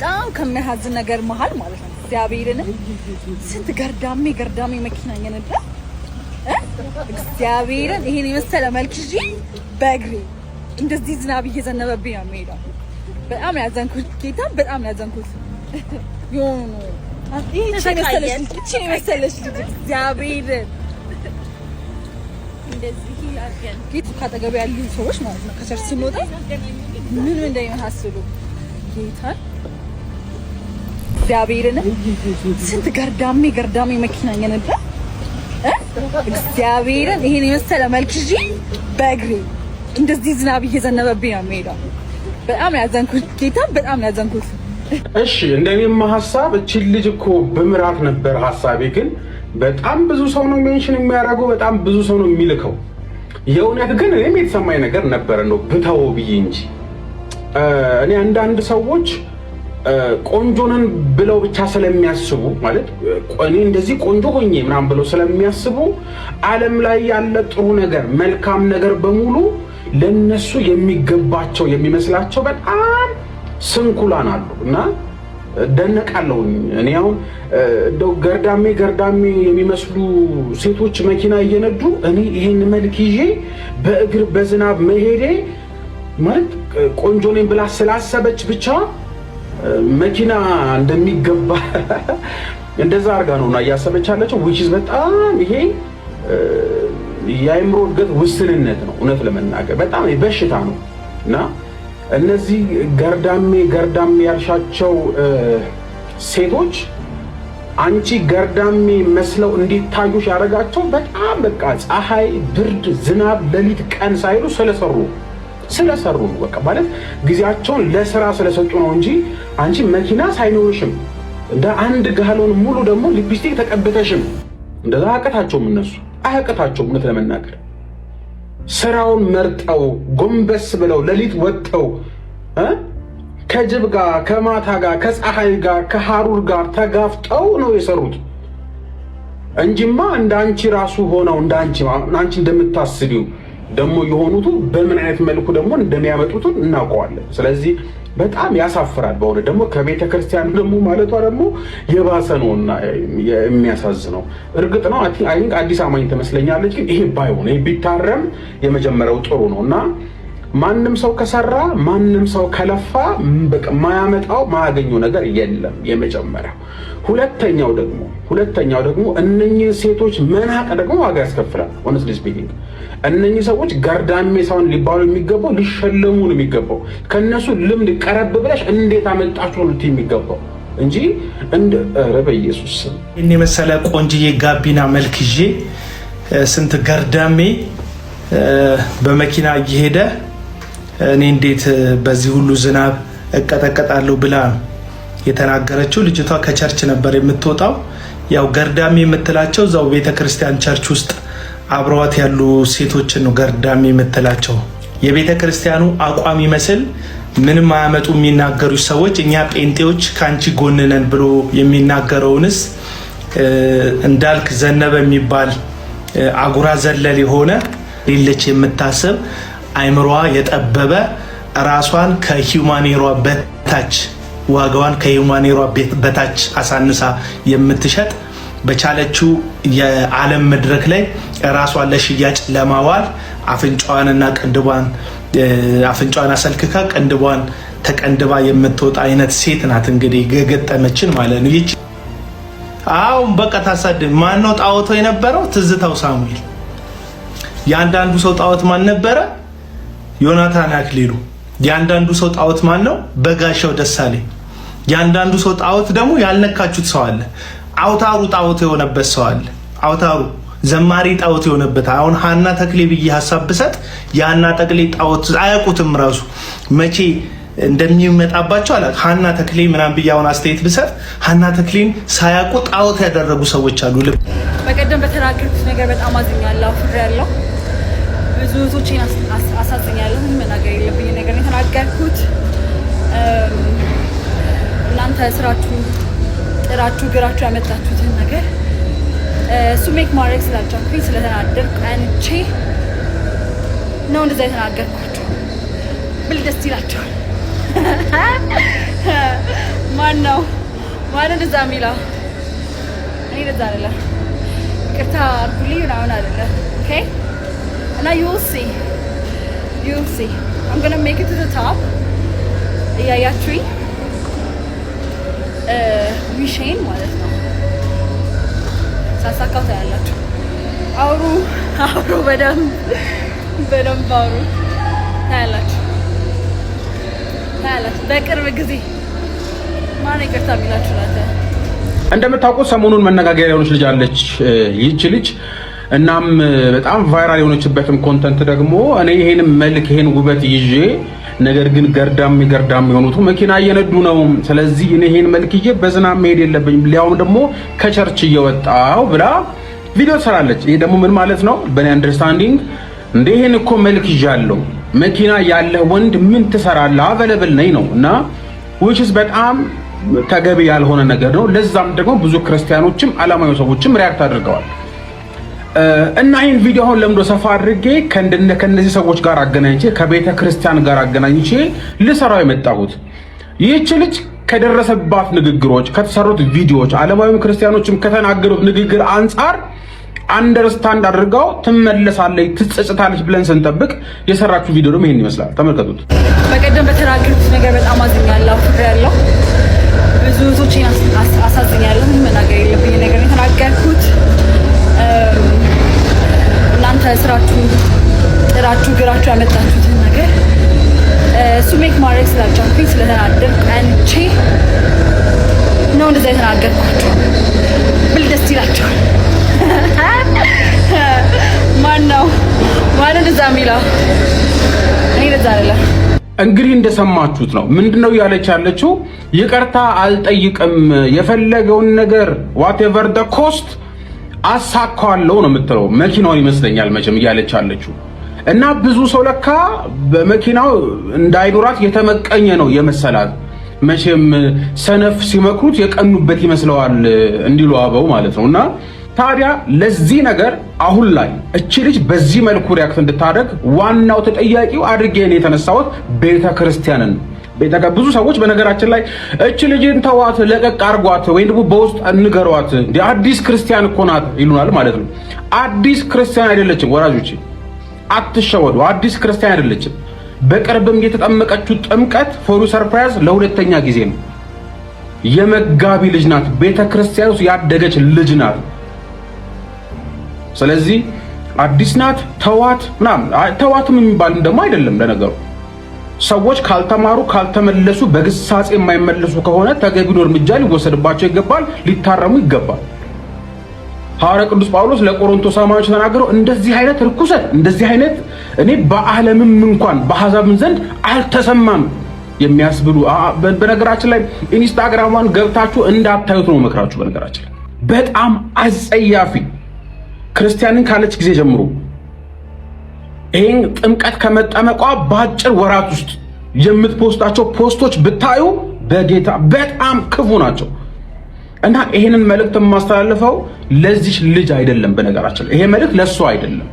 በጣም ከሚያሳዝን ነገር መሃል ማለት ነው እግዚአብሔርን ስንት ገርዳሜ መኪና እየነዳ እግዚአብሔርን ይሄን የመሰለ መልክ ይዤ በእግሬ እንደዚህ ዝናብ እየዘነበብኝ ነው የምሄደው። በጣም ያዘንኩት ጌታ በጣም ያዘንኩት ዮኑ ይሄ መሰለሽ እግዚአብሔርን እንደዚህ ያገን ጌታ ካጠገብ ያሉ ሰዎች ማለት ነው ከቸርች ስንወጣ ምን እንደሚያስሉ ጌታ እግዚአብሔርን ስንት ገርዳሜ መኪና እየነዳ እግዚአብሔርን ይሄን የመሰለ መልክ ይዤ በእግሬ እንደዚህ ዝናብ እየዘነበብኝ ነው የምሄደው። በጣም ያዘንኩት ጌታ በጣም ያዘንኩት። እሺ እንደኔም ሐሳብ እቺ ልጅ እኮ በምራት ነበር ሐሳቤ፣ ግን በጣም ብዙ ሰው ነው ሜንሽን የሚያደርገው፣ በጣም ብዙ ሰው ነው የሚልከው። የእውነት ግን እኔም የተሰማኝ ነገር ነበር ነው ብታው ብዬ እንጂ እኔ አንዳንድ ሰዎች ቆንጆነን ብለው ብቻ ስለሚያስቡ ማለት እኔ እንደዚህ ቆንጆ ሆኜ ምናምን ብለው ስለሚያስቡ ዓለም ላይ ያለ ጥሩ ነገር መልካም ነገር በሙሉ ለነሱ የሚገባቸው የሚመስላቸው በጣም ስንኩላን አሉ እና ደነቃለሁ። እኔ አሁን እንደው ገርዳሜ የሚመስሉ ሴቶች መኪና እየነዱ እኔ ይሄን መልክ ይዤ በእግር በዝናብ መሄዴ ማለት ቆንጆ ነኝ ብላ ስላሰበች ብቻ መኪና እንደሚገባ እንደዛ አርጋ ነውና ያሰበች አለችው which is በጣም ይሄ የአይምሮ እድገት ውስንነት ነው። እውነት ለመናገር በጣም በሽታ ነው እና እነዚህ ገርዳሜ ያልሻቸው ሴቶች አንቺ ገርዳሜ መስለው እንዲታዩሽ ያረጋቸው በጣም በቃ ፀሐይ፣ ብርድ፣ ዝናብ፣ ሌሊት፣ ቀን ሳይሉ ስለሰሩ ነው። በቃ ማለት ጊዜያቸውን ለስራ ስለሰጡ ነው እንጂ አንቺ መኪና ሳይኖርሽም እንደ አንድ ጋሎን ሙሉ ደግሞ ሊፕስቲክ ተቀብተሽም እንደዛ አያቀታቸውም። እነሱ አያቀታቸውም። እውነት ለመናገር ስራውን መርጠው ጎንበስ ብለው ሌሊት ወጥተው ከጅብ ጋር ከማታ ጋር ከፀሐይ ጋር ከሐሩር ጋር ተጋፍጠው ነው የሰሩት እንጂማ እንዳንቺ ራሱ ሆነው እንዳንቺ እንደምታስቢው ደግሞ የሆኑት በምን አይነት መልኩ ደግሞ እንደሚያመጡት እናውቀዋለን። ስለዚህ በጣም ያሳፍራል። በሆነ ደግሞ ከቤተ ክርስቲያን ደግሞ ማለቷ ደግሞ የባሰ ነውና የሚያሳዝነው። እርግጥ ነው አይ ቲንክ አዲስ አማኝ ተመስለኛለች፣ ግን ይሄ ባይሆን ይሄ ቢታረም የመጀመሪያው ጥሩ ነውና ማንንም ሰው ከሰራ ማንንም ሰው ከለፋ በቃ ማያመጣው ማያገኘው ነገር የለም። የመጀመሪያው ሁለተኛው ደግሞ እነኚህ ሴቶች መናቅ ደግሞ ዋጋ ያስከፍላል። honestly speaking እነኚህ ሰዎች ገርዳሜ ሳይሆን ሊባሉ የሚገባው ሊሸለሙ ነው የሚገባው። ከነሱ ልምድ ቀረብ ብለሽ እንዴት አመጣችሁ ነው የሚገባው እንጂ እንደ በኢየሱስ ስም እኔ መሰለ ቆንጂዬ ጋቢና መልክ ይዤ ስንት ገርዳሜ በመኪና እየሄደ እኔ እንዴት በዚህ ሁሉ ዝናብ እቀጠቀጣለሁ ብላ የተናገረችው። ልጅቷ ከቸርች ነበር የምትወጣው። ያው ገርዳሜ የምትላቸው እዛው ቤተክርስቲያን ቸርች ውስጥ አብረዋት ያሉ ሴቶችን ነው ገርዳሜ የምትላቸው። የቤተክርስቲያኑ አቋም ይመስል ምንም አያመጡ የሚናገሩ ሰዎች እኛ ጴንጤዎች ካንቺ ጎን ነን ብሎ የሚናገረውንስ እንዳልክ ዘነበ የሚባል አጉራ ዘለል የሆነ ሊለች የምታስብ አይምሮዋ የጠበበ ራሷን ከሂዩማኔሯ በታች ዋጋዋን ከሂዩማኔሯ በታች አሳንሳ የምትሸጥ በቻለችው የዓለም መድረክ ላይ ራሷን ለሽያጭ ለማዋል አፍንጫዋንና ቅንድቧን አፍንጫዋን አሰልክካ ቅንድቧን ተቀንድባ የምትወጣ አይነት ሴት ናት። እንግዲህ ገገጠመችን ማለት ነው። ይቺ አሁን በቃ ታሳድ ማን ነው ጣዖቱ የነበረው? ትዝታው ሳሙኤል። ያንዳንዱ ሰው ጣዖት ማን ነበረ? ዮናታን አክሊሉ። ያንዳንዱ ሰው ጣዖት ማን ነው? በጋሻው ደሳለኝ። ያንዳንዱ ሰው ጣዖት ደግሞ ያልነካችሁት ሰው አለ። አውታሩ ጣዖት የሆነበት ሰው አለ። አውታሩ ዘማሪ ጣዖት የሆነበት። አሁን ሃና ተክሌ ብዬ ሐሳብ ብሰጥ ያና ተክሌ ጣዖት አያውቁትም ራሱ መቼ እንደሚመጣባቸው አላ ሃና ተክሌ ምናምን ብዬ አሁን አስተያየት ብሰጥ ሃና ተክሌን ሳያውቁ ጣዖት ያደረጉ ሰዎች አሉ። በቀደም በተናገርኩት ነገር በጣም አዝኛለሁ፣ አፍሬያለሁ። ብዙ ዞቼን አሳዝኛለሁ። መናገር የለብኝ ነገር ነው የተናገርኩት። እናንተ ስራችሁ ጥራችሁ ግራችሁ ያመጣችሁትን ነገር እሱ ሜክ ማድረግ ስላልቻልኩኝ ስለተናደድኩ አንቺ ነው እንደዛ የተናገርኳቸው ብል ደስ ይላቸዋል ማነው እንደዛ የሚለው? እኔ እንደዛ አይደለም። ይቅርታ አድርጉልኝ ምናምን አይደለም። ኦኬ እና you'll see I'm gonna make it to the top እያያችሁኝ ዊሼን ማለት ነው ሳሳካው ታያላችሁ። አውሩ በደንብ አውሩ ታያላችሁ። በቅርብ ጊዜ ማን ይቅርታ የሚላችሁ ናት። እንደምታውቁት ሰሞኑን መነጋገሪያ የሆነች ልጅ አለች። ይህች ልጅ እናም በጣም ቫይራል የሆነችበትም ኮንተንት ደግሞ እኔ ይሄን መልክ ይሄን ውበት ይዤ ነገር ግን ገርዳም የሆኑት መኪና እየነዱ ነው። ስለዚህ እኔ ይሄን መልክ ይዤ በዝናብ መሄድ የለብኝም ሊያውም ደግሞ ከቸርች እየወጣው ብላ ቪዲዮ ትሰራለች። ይሄ ደግሞ ምን ማለት ነው? በእኔ አንደርስታንዲንግ እንደ ይሄን እኮ መልክ ይዣለሁ መኪና ያለ ወንድ ምን ትሰራለህ? አቬለብል ነኝ ነው እና which is በጣም ተገቢ ያልሆነ ነገር ነው። ለዛም ደግሞ ብዙ ክርስቲያኖችም ዓለማዊ ሰዎችም ሪያክት አድርገዋል። እና ይሄን ቪዲዮ አሁን ለምዶ ሰፋ አድርጌ ከነዚህ ሰዎች ጋር አገናኝቼ ከቤተ ክርስቲያን ጋር አገናኝቼ ልሰራው የመጣሁት ይህች ልጅ ከደረሰባት ንግግሮች፣ ከተሰሩት ቪዲዮዎች፣ ዓለማዊ ክርስቲያኖችም ከተናገሩት ንግግር አንጻር አንደርስታንድ አድርጋው ትመለሳለች፣ ትጸጸታለች ብለን ስንጠብቅ የሰራችሁ ቪዲዮ ደግሞ ይሄን ይመስላል። ተመልከቱት። በቀደም በተናገሩት ነገር በጣም አዝኛለሁ፣ ፍሬያለሁ፣ ብዙ እህቶቼን አሳዝኛለሁ። መናገር የለብኝ ነገር የተናገርኩት እናንተ ስራችሁ ጥራችሁ ግራችሁ ያመጣችሁትን ነገር እሱ ሜክ ማድረግ ስላልቻልኩኝ ስለተናደድኩ አንቺ ነው እንደዛ የተናገርኳቸው ብል ደስ ይላቸዋል። ማነው እንደዛ የሚለው? እኔ እንደዛ አይደለም። እንግዲህ እንደሰማችሁት ነው። ምንድነው ያለች ያለችው? ይቅርታ አልጠይቅም፣ የፈለገውን ነገር whatever the cost አሳካዋለሁ ነው የምትለው። መኪናውን ይመስለኛል መቼም እያለች ያለችው እና ብዙ ሰው ለካ በመኪናው እንዳይኖራት የተመቀኘ ነው የመሰላት። መቼም ሰነፍ ሲመክሩት የቀኑበት ይመስለዋል እንዲሉ አበው ማለት ነውና ታዲያ ለዚህ ነገር አሁን ላይ እቺ ልጅ በዚህ መልኩ ሪያክት እንድታደርግ ዋናው ተጠያቂው አድርጌ ነው የተነሳሁት ቤተክርስቲያንን። ብዙ ሰዎች በነገራችን ላይ እቺ ልጅን ተዋት፣ ለቀቅ አርጓት፣ ወይ ደግሞ በውስጥ እንገሯት፣ አዲስ ክርስቲያን እኮ ናት ይሉናል ማለት ነው። አዲስ ክርስቲያን አይደለችም ወራጆች፣ አትሸወዱ። አዲስ ክርስቲያን አይደለችም። በቅርብም የተጠመቀችው ጥምቀት ፎሩ ሰርፕራይዝ ለሁለተኛ ጊዜ ነው። የመጋቢ ልጅ ናት። ቤተክርስቲያን ውስጥ ያደገች ልጅ ናት። ስለዚህ አዲስ ናት፣ ተዋት ምናምን። ተዋትም የሚባል ደግሞ አይደለም ለነገሩ። ሰዎች ካልተማሩ ካልተመለሱ በግሳጼ የማይመለሱ ከሆነ ተገቢው እርምጃ ሊወሰድባቸው ይገባል፣ ሊታረሙ ይገባል። ሐዋርያ ቅዱስ ጳውሎስ ለቆሮንቶስ አማኞች ተናገረው እንደዚህ አይነት ርኩሰት፣ እንደዚህ አይነት እኔ በዓለምም እንኳን በአሕዛብም ዘንድ አልተሰማም የሚያስብሉ በነገራችን ላይ ኢንስታግራሟን ገብታችሁ እንዳታዩት ነው መክራችሁ። በነገራችን ላይ በጣም አጸያፊ ክርስቲያንን ካለች ጊዜ ጀምሮ ይሄን ጥምቀት ከመጠመቋ በአጭር ወራት ውስጥ የምትፖስታቸው ፖስቶች ብታዩ በጌታ በጣም ክፉ ናቸው። እና ይሄንን መልእክት የማስተላልፈው ለዚህ ልጅ አይደለም። በነገራችን ላይ ይሄ መልእክት ለሷ አይደለም፣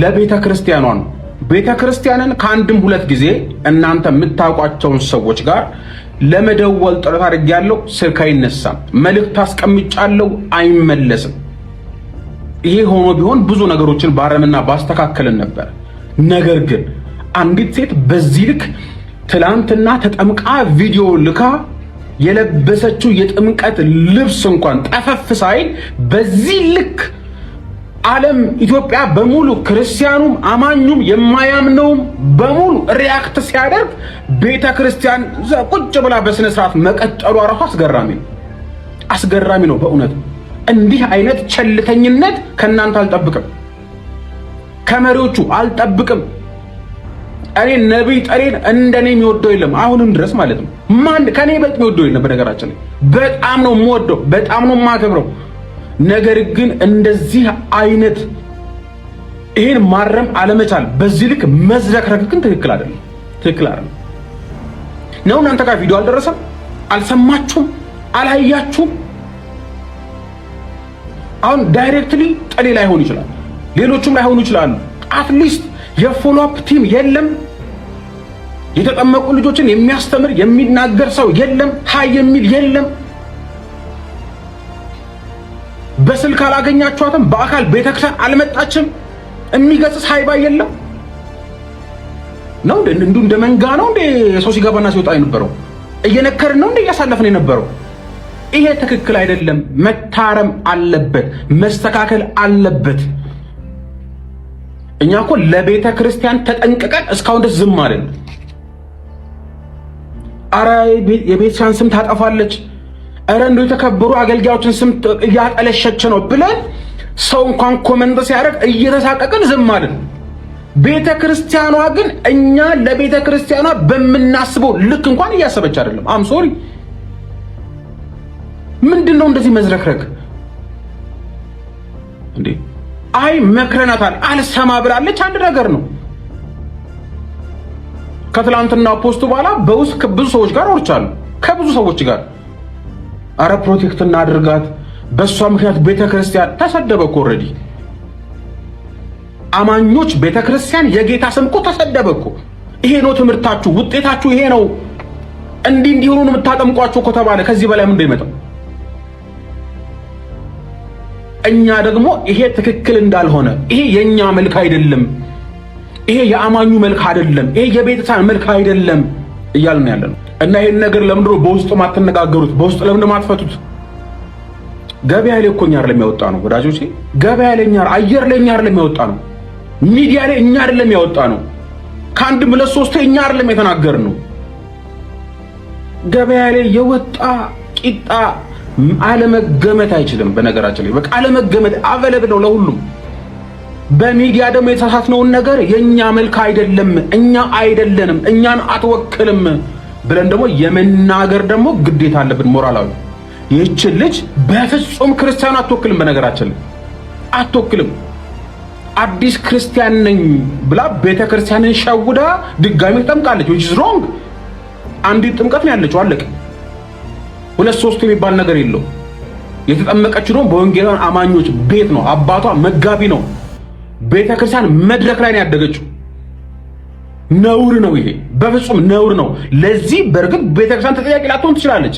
ለቤተ ክርስቲያኗ ነው። ቤተ ክርስቲያንን ከአንድም ሁለት ጊዜ እናንተ የምታውቋቸውን ሰዎች ጋር ለመደወል ጥረት አድርጌያለሁ። ስልክ አይነሳም። መልእክት አስቀምጫለሁ፣ አይመለስም። ይሄ ሆኖ ቢሆን ብዙ ነገሮችን ባረምና ባስተካከልን ነበር። ነገር ግን አንዲት ሴት በዚህ ልክ ትላንትና ተጠምቃ ቪዲዮ ልካ የለበሰችው የጥምቀት ልብስ እንኳን ጠፈፍ ሳይል በዚህ ልክ ዓለም ኢትዮጵያ በሙሉ ክርስቲያኑም አማኙም የማያምነውም በሙሉ ሪያክት ሲያደርግ ቤተክርስቲያን ቁጭ ብላ በስነ ስርዓት መቀጠሉ ራሱ አስገራሚ ነው በእውነት። እንዲህ አይነት ቸልተኝነት ከናንተ አልጠብቅም፣ ከመሪዎቹ አልጠብቅም። እኔ ነብይ ጠሬን እንደኔ የሚወደው የለም አሁንም ድረስ ማለት ነው። ማን ከኔ በልጥ የሚወደው የለም። በነገራችን ላይ በጣም ነው የምወደው፣ በጣም ነው የማከብረው። ነገር ግን እንደዚህ አይነት ይሄን ማረም አለመቻል፣ በዚህ ልክ መዝረክረክ ግን ትክክል አይደለም ነው። እናንተ ጋር ቪዲዮ አልደረሰም? አልሰማችሁም? አላያችሁም? አሁን ዳይሬክትሊ ጠሌ ላይሆን ይችላል፣ ሌሎቹም ላይሆኑ ይችላሉ። አትሊስት የፎሎ አፕ ቲም የለም። የተጠመቁ ልጆችን የሚያስተምር የሚናገር ሰው የለም። ሃይ የሚል የለም። በስልክ አላገኛችኋትም። በአካል ቤተክርስቲያን አልመጣችም። የሚገጽስ ሃይባ የለም ነው እንደ መንጋ ነው እንደ ሰው ሲገባና ሲወጣ የነበረው እየነከርን ነው እንደ እያሳለፍን የነበረው። ይሄ ትክክል አይደለም። መታረም አለበት፣ መስተካከል አለበት። እኛ እኮ ለቤተ ክርስቲያን ተጠንቅቀን እስካሁን ድረስ ዝም አለን። አረ የቤተክርስቲያን ስም ታጠፋለች፣ አረ እንደው የተከበሩ አገልጋዮችን ስም እያጠለሸች ነው ብለን ሰው እንኳን ኮመንት ሲያደርግ እየተሳቀቅን ዝም አለን። ቤተ ክርስቲያኗ ግን እኛ ለቤተ ክርስቲያኗ በምናስበው ልክ እንኳን እያሰበች አይደለም። አም ሶሪ። ምንድነው እንደዚህ መዝረክረክ እንዴ? አይ መክረናታል አልሰማ ብላለች፣ አንድ ነገር ነው። ከትላንትና ፖስቱ በኋላ በውስጥ ከብዙ ሰዎች ጋር ወርቻለሁ፣ ከብዙ ሰዎች ጋር አረ ፕሮቴክት እናድርጋት፣ በሷ ምክንያት ቤተክርስቲያን ተሰደበ እኮ ኦልሬዲ። አማኞች ቤተክርስቲያን የጌታ ስም እኮ ተሰደበ እኮ። ይሄ ነው ትምህርታችሁ፣ ውጤታችሁ ይሄ ነው፣ እንዲሆኑ ነው የምታጠምቋቸው እኮ ተባለ። ከዚህ በላይ ምን እንደሚመጣው እኛ ደግሞ ይሄ ትክክል እንዳልሆነ፣ ይሄ የኛ መልክ አይደለም፣ ይሄ የአማኙ መልክ አይደለም፣ ይሄ የቤተክርስቲያን መልክ አይደለም እያልን ያለነው እና ይሄን ነገር ለምንድን ነው በውስጥ ማትነጋገሩት? በውስጥ ለምንድን ማትፈቱት? ገበያ ላይ እኮ እኛ አይደለም ያወጣ ነው ወዳጆቼ። ገበያ ላይ እኛ አየር ላይ እኛ አይደለም ያወጣ ነው። ሚዲያ ላይ እኛ አይደለም ያወጣ ነው። ከአንድ ሁለት ሶስት እኛ አይደለም የተናገር ነው። ገበያ ላይ የወጣ ቂጣ አለመገመት አይችልም። በነገራችን ላይ በቃ አለመገመት አቬለብል ነው ለሁሉም። በሚዲያ ደግሞ የተሳሳትነውን ነገር የኛ መልክ አይደለም፣ እኛ አይደለንም፣ እኛን አትወክልም ብለን ደግሞ የመናገር ደግሞ ግዴታ አለብን ሞራላዊ። ይህች ልጅ በፍጹም ክርስቲያን አትወክልም። በነገራችን ላይ አትወክልም። አዲስ ክርስቲያን ነኝ ብላ ቤተክርስቲያንን ሸውዳ ድጋሚ ተጠምቃለች። which is wrong። አንዲት ጥምቀት ነው ያለችው፣ አለቀ። ሁለት ሶስት የሚባል ነገር የለው። የተጠመቀችው ደግሞ በወንጌላውያን አማኞች ቤት ነው። አባቷ መጋቢ ነው። ቤተክርስቲያን መድረክ ላይ ነው ያደገችው። ነውር ነው ይሄ፣ በፍጹም ነውር ነው። ለዚህ በእርግጥ ቤተክርስቲያን ተጠያቂ ላትሆን ትችላለች።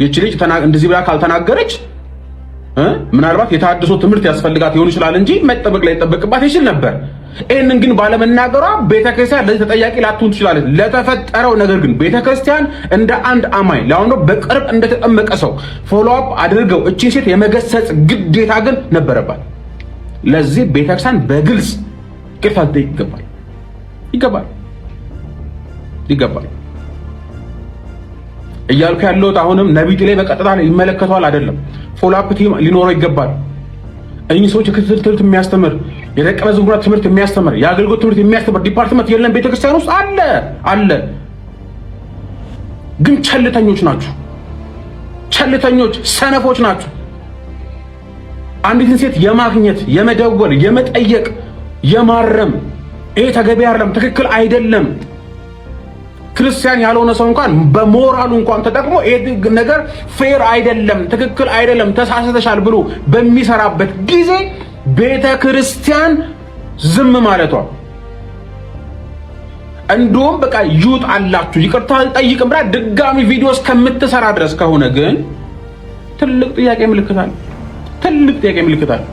ይህች ልጅ እንደዚህ ብላ ካልተናገረች ምናልባት የታድሶ ትምህርት ያስፈልጋት ይሆን ይችላል እንጂ መጠበቅ ላይ ተጠበቅባት ይችል ነበር። ይሄንን ግን ባለመናገሯ ቤተክርስቲያን ለዚህ ተጠያቂ ላትሆን ትችላለች። ለተፈጠረው ነገር ግን ቤተክርስቲያን እንደ አንድ አማኝ ለአሁኑ በቅርብ እንደተጠመቀ ሰው ፎሎ አፕ አድርገው እቺን ሴት የመገሰጽ ግዴታ ግን ነበረባት። ለዚህ ቤተክርስቲያን በግልጽ ይቅርታ ልትጠይቅ ይገባል እያልኩ ያለሁት አሁንም ነቢይ ላይ በቀጥታ ይመለከተዋል አይደለም። ፎሎ አፕ ቲም ሊኖረው ይገባል። እኚህ ሰዎች የክትትል ትምህርት የሚያስተምር የደቀ መዝሙርነት ትምህርት የሚያስተምር የአገልግሎት ትምህርት የሚያስተምር ዲፓርትመንት የለም ቤተክርስቲያን ውስጥ አለ። ግን ቸልተኞች ናችሁ፣ ቸልተኞች ሰነፎች ናችሁ። አንዲትን ሴት የማግኘት የመደወል የመጠየቅ የማረም ይሄ ተገቢ አይደለም፣ ትክክል አይደለም። ክርስቲያን ያልሆነ ሰው እንኳን በሞራሉ እንኳን ተጠቅሞ ይሄ ነገር ፌር አይደለም፣ ትክክል አይደለም፣ ተሳስተሻል ብሎ በሚሰራበት ጊዜ ቤተክርስቲያን ዝም ማለቷ እንደውም በቃ ይውጥ አላችሁ ይቅርታ አልጠይቅም ብላ ድጋሚ ቪዲዮ እስከምትሰራ ድረስ ከሆነ ግን ትልቅ ጥያቄ ምልክት አለ።